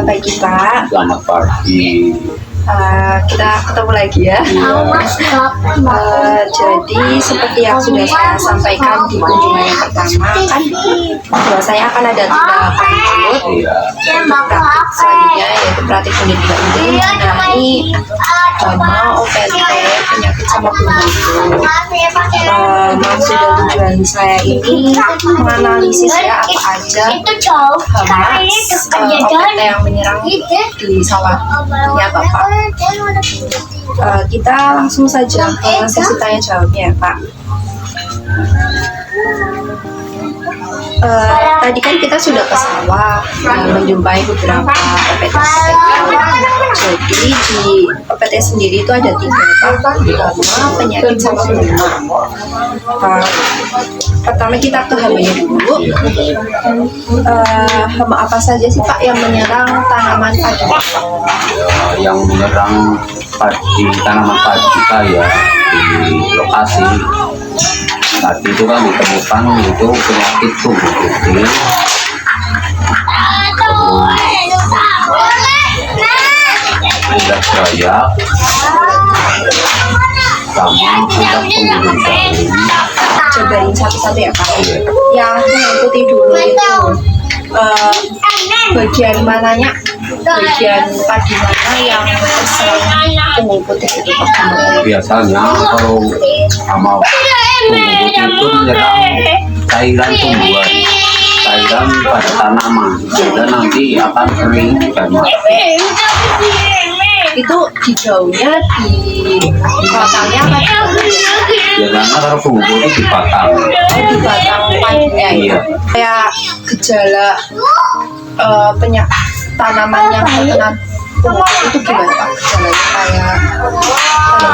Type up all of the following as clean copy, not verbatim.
pagi Pak. Selamat pagi. Kita ketemu lagi ya. Jadi seperti yang sudah saya sampaikan di kunjungan yang pertama kan, bahwa saya akan ada 3 lanjut. Praktik selanjutnya yaitu praktik pendidikan ini mengenai hama, OPT, penyakit sama flu. Maksud dan tujuan saya ini menganalisis ya apa aja hama, OPT yang menyerang di sawahnya Bapak. Kita langsung saja ke sesi tanya jawabnya ya Pak. Tadi kan kita sudah ke sawah menjumpai beberapa OPT. Jadi di OPT sendiri itu ada 3 hama, penyakit sama flu. Pertama kita ke hamanya dulu. Hama apa saja sih Pak yang menyerang tanaman padi? Yang menyerang tanaman padi kita ya di lokasi tadi itu kan ditemukan itu penyakit tumbuh putih, ulat gerayak, sama ulat penggulung daun. Cobain satu-satu ya Pak. Yang mengikuti dulu itu bagian mananya, bagian padi mana yang terserang tumbuh putih itu Pak? Biasanya kalau hama tumbuh putih itu menyerang cairan tumbuhan, cairan pada tanaman, sehingga nanti akan kering dan mati. Itu di daunnya, di batangnya apa? Biasanya kalau tumbuh putih di batang. Di batang padinya ya. Kayak gejala penyakit tanaman yang terkena tumbuh itu gimana Pak? Gejalanya kayak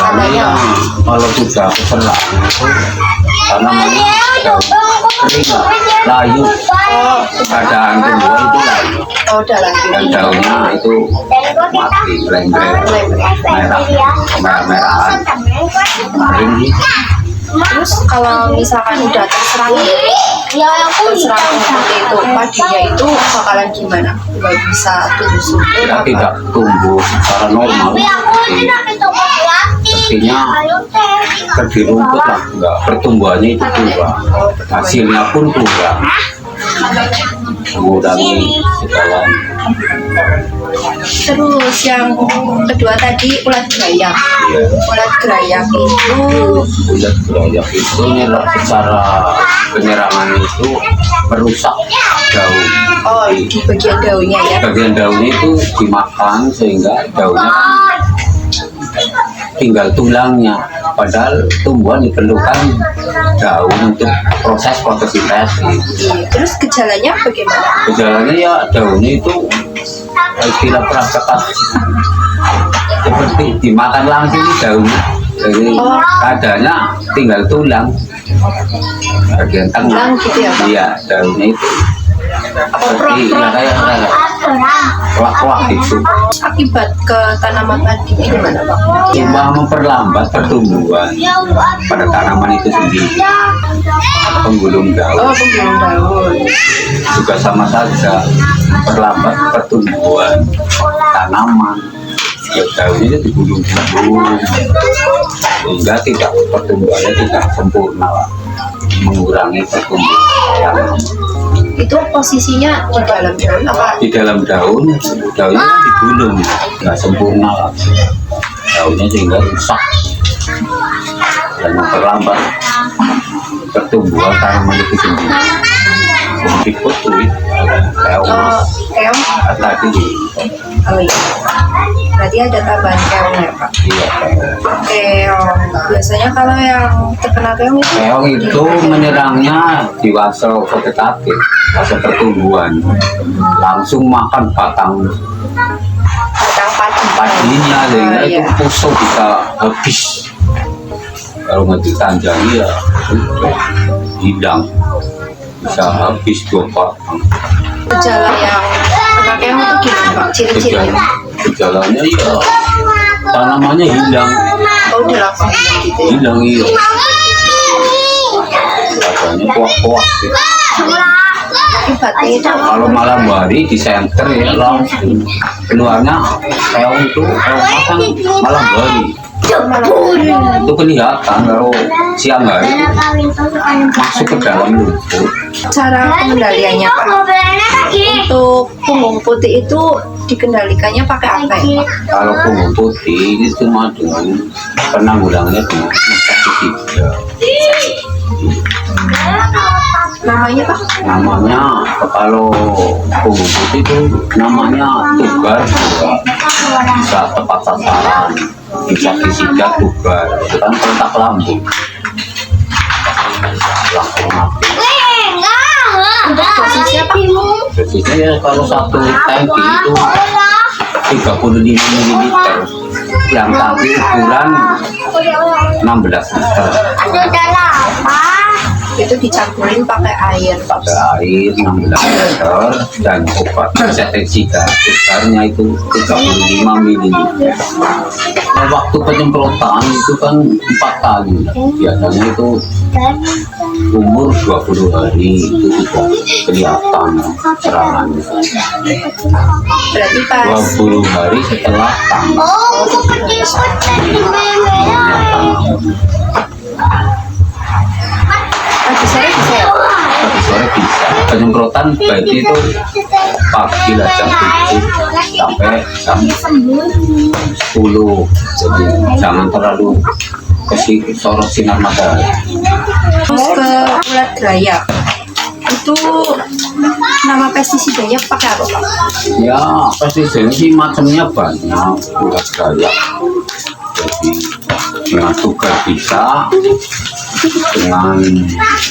tandanya kalau sudah keserang itu tanamannya kering, layu, keadaan tumbuhan itu layu, udah lagi dan daunnya itu mati, lengket, merah-merahan, kering gitu. Terus kalau misalkan udah terserang seperti itu, padinya itu bakalan gimana? Nggak bisa tumbuh subur Ya, tidak tumbuh secara normal, sepertinya pergi rumput lah, enggak, pertumbuhannya itu kurang, hasilnya pun kurang, mengurangi segala. Terus yang kedua tadi ulat gerayak. Ulat gerayak itu Ulat gerayak itu secara penyerangan itu merusak daun. di bagian daunnya ya. Bagian daunnya itu dimakan sehingga daunnya tinggal tulangnya. Padahal tumbuhan diperlukan daun untuk proses fotosintesis. Terus gejalanya bagaimana? Gejalanya ya daunnya itu istilah perasaan seperti dimakan langsung daunnya. Jadi keadaannya tinggal tulang bagian tengah. Tulang gitu ya Pak? Iya, daunnya itu seperti ya kayak kuah-kuah gitu. Akibat ke tanaman padi gimana Pak? Cuma memperlambat pertumbuhan pada tanaman itu sendiri. Penggulung daun Penggulung daun. juga sama saja memperlambat pertumbuhan tanaman. Ya, daunnya digulung-gulung sehingga pertumbuhannya tidak sempurna, mengurangi pertumbuhan tanaman. Itu posisinya di dalam daun apa? Di dalam daunnya kan digulung, nggak sempurna lah daunnya sehingga rusak dan memperlambat pertumbuhan tanaman itu sendiri. Diput tuh Keong. tadi Iya. Berarti ada tambahan keong ya Pak? iya, Keong. Biasanya kalau yang terkena keong itu keong itu menyerangnya di fase vegetatif, fase pertumbuhan, langsung makan batang padinya sehingga itu puso bisa habis. Kalau nggak ditanjangi ya hilang, bisa habis 2 batang. gejala yang kena keong itu gimana Pak? Ciri-cirinya? Gejalanya ya tanamannya hilang, Udah langsung gitu ya? hilang iya, rasanya kuah-kuah gitu. Akibatnya itu Kalau malam hari di center ya langsung keluarnya keong itu pasang malam hari itu kelihatan. Kalau siang hari masuk ke dalam lumpur. cara pengendaliannya Pak. Untuk punggung putih itu dikendalikannya pakai apa ya Pak? Kalau punggung putih ini cuma dengan penanggulangannya dengan insektisida. Namanya Pak? Namanya kalau punggung putih itu namanya tubar juga, bisa tepat sasaran. Insektisida tubar itu kan kontak lambung langsung mati. Untuk dosisnya Pak? Dosisnya ya kalau satu tangki itu 35 ml, yang tangki ukuran 16 liter. Itu dicampurin pakai air Pak. Pakai air 16 liter dan obat insektisida besarnya itu 35 ml. Nah, waktu penyemprotan itu kan 4 kali, biasanya itu umur 20 hari itu sudah kelihatan serangannya. Berarti pas 20 hari setelah tanam. pagi sore bisa ya Pak? Pagi sore bisa. Penyemprotan baiknya itu pagi lah jam 7 sampai jam 10. Jadi jangan terlalu sorot sinar matahari. Terus ke ulat gelayak itu nama pestisidanya pakai apa Pak? Ya pestisida sih macamnya banyak, ulat gelayak. Jadi dengan tugas bisa, dengan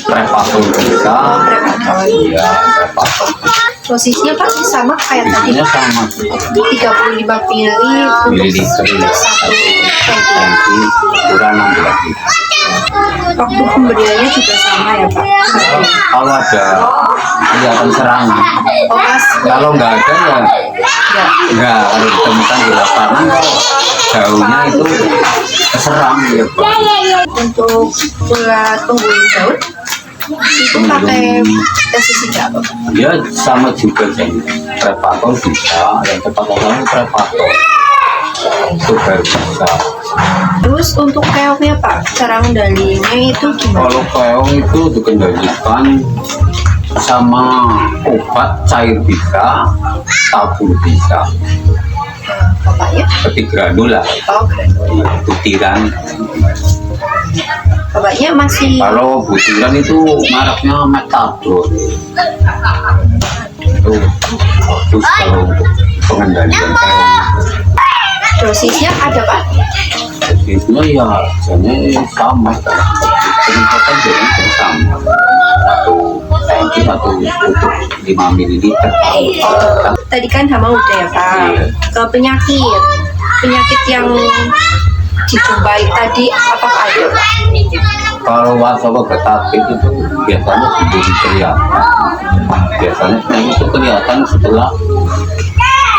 prepator bisa, ya prepator. Dosisnya Pak sama kayak tadi Isinya sama 35 ml mililiter ya, satu tangki. nanti ukuran 16 liter. Waktu pemberiannya juga sama ya Pak? Kalau ada kelihatan serangan, Oh pas kalau nggak ada ya ya. nggak. Kalau ditemukan di lapangan daunnya itu keserang ya Pak. Untuk ulat penggulung daun itu pakai pestisida apa Pak? Dia sama juga jadi prepator bisa, yang tepat sasaran prepator super bisa. Terus untuk keongnya Pak, cara mengendalinya itu gimana? Kalau keong itu dikendalikan sama obat cair bisa, tabur bisa, Bapaknya? seperti granula, Oh granul. butiran. Bapaknya masih Kalau butiran itu mereknya Metadon. Itu bagus kalau untuk pengendalian keong. dosisnya ada Pak? Dosisnya ya jenisnya sama kan. Penyemprotan juga sama. Satu tangki satu untuk 5 ml. Tadi kan hama udah ya Pak. Iya. Ke penyakit yang dijumpai tadi apakah ada Pak? Kalau waspada hepatitis itu biasanya belum kelihatan. Biasanya penyakit itu kelihatan setelah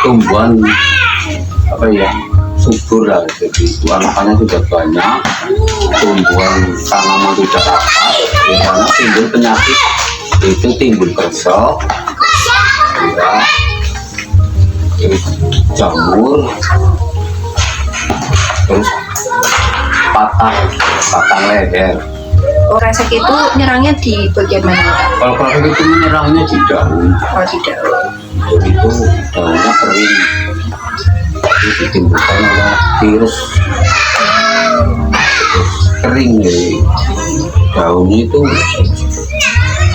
tumbuhan apa ya, subur lah. Jadi warnanya sudah banyak, tumbuhan tanaman sudah rapat, biasanya timbul penyakit itu timbul kersok, ya, terus jamur, terus patah leher. Oh, resek itu nyerangnya di bagian mana Pak? Kalau kresek itu menyerangnya di daun, Oh tidak. itu daunnya kering, itu ditimbulkan oleh virus. Terus kering ya, daunnya itu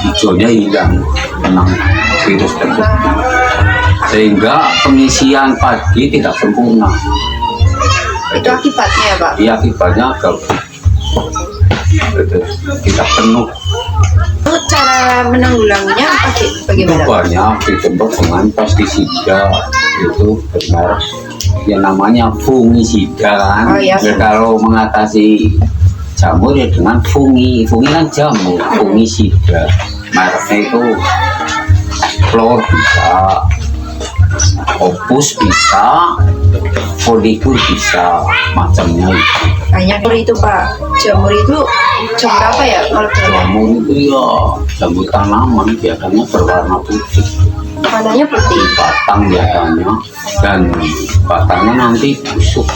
hijaunya hilang, memang virus tersebut, sehingga pengisian padi tidak sempurna. Itu akibatnya ya Pak? Iya, akibatnya tidak penuh. Itu cara menanggulanginya bagaimana? Itu banyak ditempat dengan pestisida, itu benar yang namanya fungisida kan. Oh, iya. Ya, kalau mengatasi jamur ya dengan fungi kan jamur, fungisida. Mereknya itu Flor bisa, opus bisa, folikur bisa, macamnya itu. Banyak itu Pak. Jamur itu jamur apa ya kalau boleh? Jamur itu ya jamur tanaman, biasanya berwarna putih. Warnanya putih. Batang biasanya, dan batangnya nanti busuk.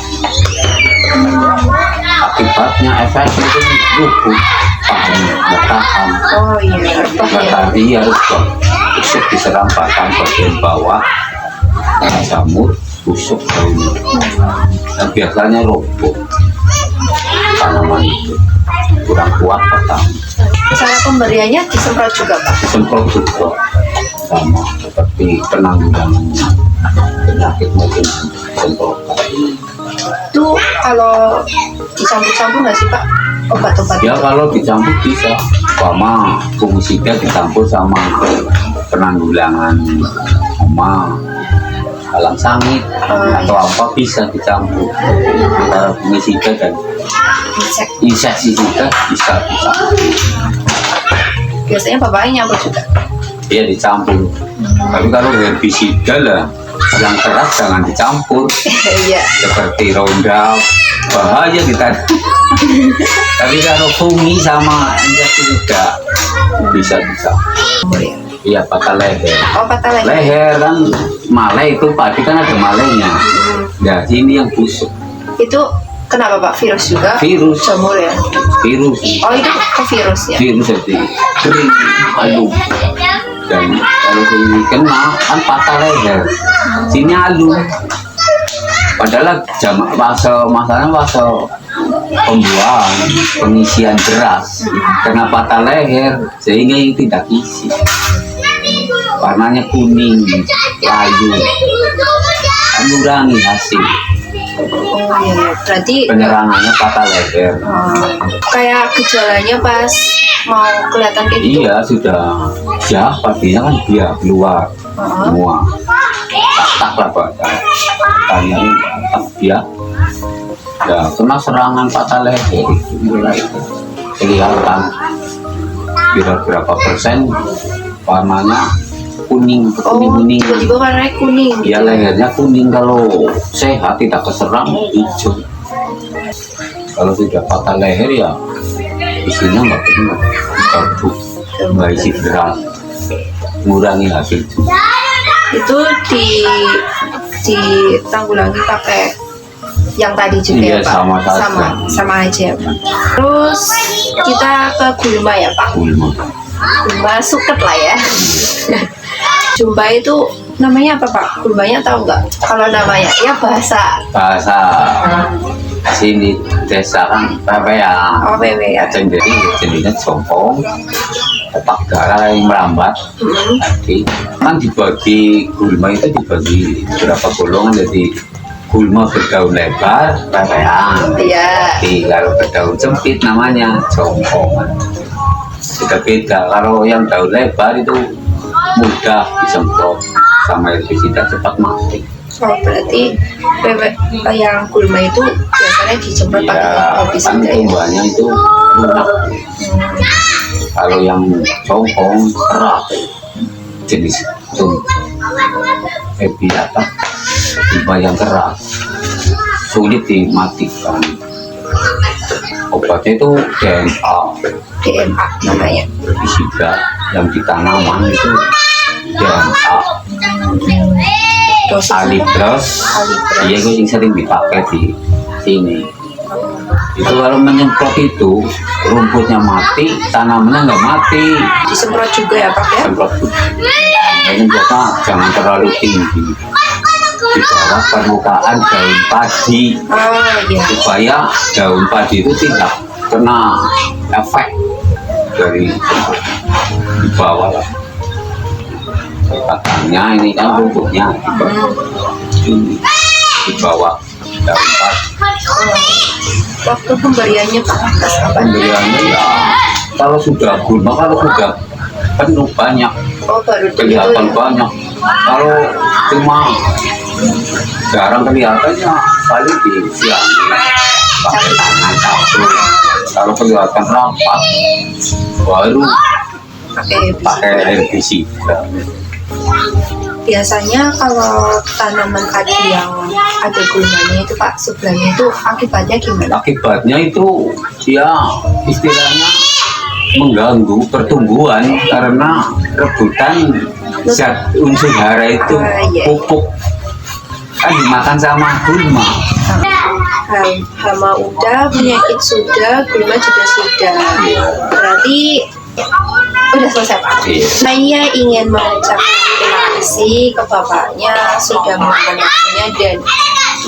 Akibatnya efek itu rubuh, nggak tahan. Oh iya, Nggak bahaya. tadi harus busuk diserang batang bagian bawah, jamur busuk daunnya. Dan biasanya roboh tanaman itu, kurang kuat batang. Cara pemberiannya disemprot juga Pak. Disemprot juga sama seperti penanggulangannya penyakit mungkin semprotan. Itu kalau dicampur-campur nggak sih Pak obat-obat? Ya kalau dicampur bisa, sama fungisida dicampur sama penanggulangan hama, alam sangit atau apa bisa dicampur. Antara fungisida dan Insek. insektisida bisa dicampur. Biasanya bapaknya nyampur juga. Ya dicampur. Tapi kalau herbisida lah yang keras jangan dicampur. Iya. Seperti Roundup, bahaya kita. Tapi kalau fungi sama insektisida bisa. Ya. Iya, patah leher. Oh patah lagi. Leher kan malai itu padi kan ada malainya. Nah ini yang busuk, Itu kenapa Pak? Virus juga? virus, Jamur ya? virus, Oh itu ke virus ya? virus jadi kering, alu. Dan kalau ini kena kan patah leher, sini alu. Padahal masalahnya fase pembuahan, pengisian beras, kena patah leher sehingga yang tidak isi. Warnanya kuning, layu, mengurangi hasil. Oh iya. Berarti Penyerangannya patah leher. kayak gejalanya pas mau kelihatan kayak gitu. Iya sudah, ya padinya kan dia keluar semua. Tak lah Pak, tanya tak dia. Ya kena serangan patah leher itu mulai kelihatan. Kira berapa persen warnanya kuning, Oh kuning. tiba-tiba warnanya kuning. Ya lehernya kuning, kalau sehat tidak keserang hijau. Kalau sudah patah leher ya isinya nggak kena, bagus, nggak isi berat, mengurangi hasil. Itu ditanggulangi pakai yang tadi juga Iya, ya Pak? sama saja. Sama aja ya Pak. Terus kita ke gulma ya Pak. Gulma. Gulma suket lah ya. Jumba itu namanya apa Pak? Gulmanya tahu nggak? Kalau namanya ya bahasa Bahasa sini desa kan apa ya? OPW ya. Jadi jenisnya jompong, otak darah yang merambat. Tadi kan dibagi gulma itu dibagi beberapa golongan, jadi gulma berdaun lebar, pepean. Iya. Jadi kalau berdaun sempit namanya jompong. Beda-beda. Kalau yang daun lebar itu mudah disemprot sama herbisida, cepat mati. Oh berarti yang gulma itu biasanya disemprot pakai Ya, kan herbisida ya. tumbuhannya itu lunak. Kalau yang jompong keras, jenis apa? Gulma yang keras, sulit dimatikan. Obatnya itu DNA, DMA namanya. herbisida yang di tanaman itu DNA. Dosisnya Alipros, Alipros. iya itu yang sering dipakai di sini. Itu kalau menyemprot itu rumputnya mati, tanamannya nggak mati. disemprot juga ya Pak ya. Semprot. Penyemprotan jangan terlalu tinggi, di bawah permukaan daun padi, Oh iya. supaya daun padi itu tidak kena efek dari di bawah lah. Batangnya ini kan rumputnya di bawah daun padi. Waktu pemberiannya Pak pas apa? Pemberiannya ya kalau sudah gulma, kalau sudah penuh banyak, Oh baru itu kelihatan ya. banyak. Kalau cuma jarang kelihatannya, paling di siang pakai tangan campur. Kalau kelihatan rapat baru Pakai pakai herbisida. biasanya kalau tanaman padi yang ada gulmanya itu Pak, sebenarnya itu akibatnya gimana? Akibatnya itu ya istilahnya mengganggu pertumbuhan karena rebutan zat unsur hara itu Iya. pupuk kan dimakan sama gulma. Hama udah, penyakit sudah, gulma juga sudah. Berarti udah selesai Pak. Iya. Saya ingin mengucapkan terima kasih ke Bapaknya sudah meluangkan waktunya dan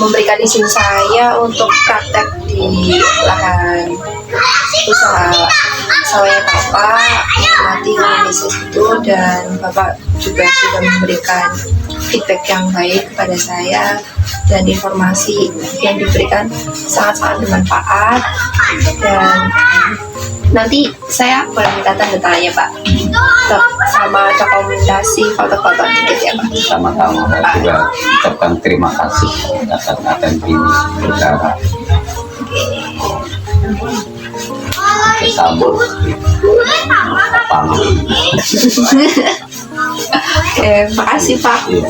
memberikan izin saya untuk praktek di lahan usaha sawahnya Bapak, menikmati bisnis itu, dan Bapak juga sudah memberikan feedback yang baik kepada saya dan informasi yang diberikan sangat-sangat bermanfaat. Dan nanti saya boleh minta tanda tangannya Pak, sama dokumentasi foto-foto dikit ya Pak. Sama-sama saya juga ucapkan terima kasih atas atensinya berkara bersambut lapangan. Oke, makasih Pak. Iya.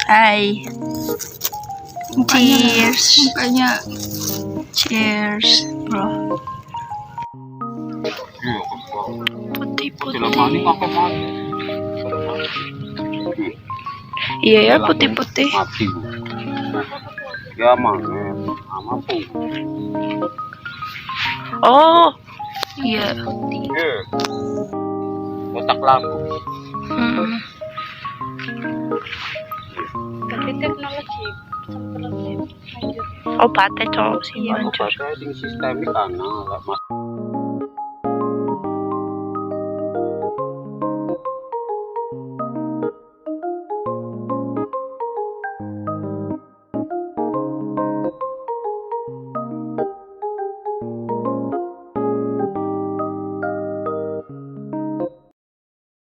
Hai. Cheers. Mukanya. Cheers, bro. Putih-putih. Iya ya, putih-putih. Ya mana? Sama pun. Oh, iya. Otak lampu. Hmm. Tapi teknologi Obatnya cowok sih Kalau hancur. pakai sistemik karena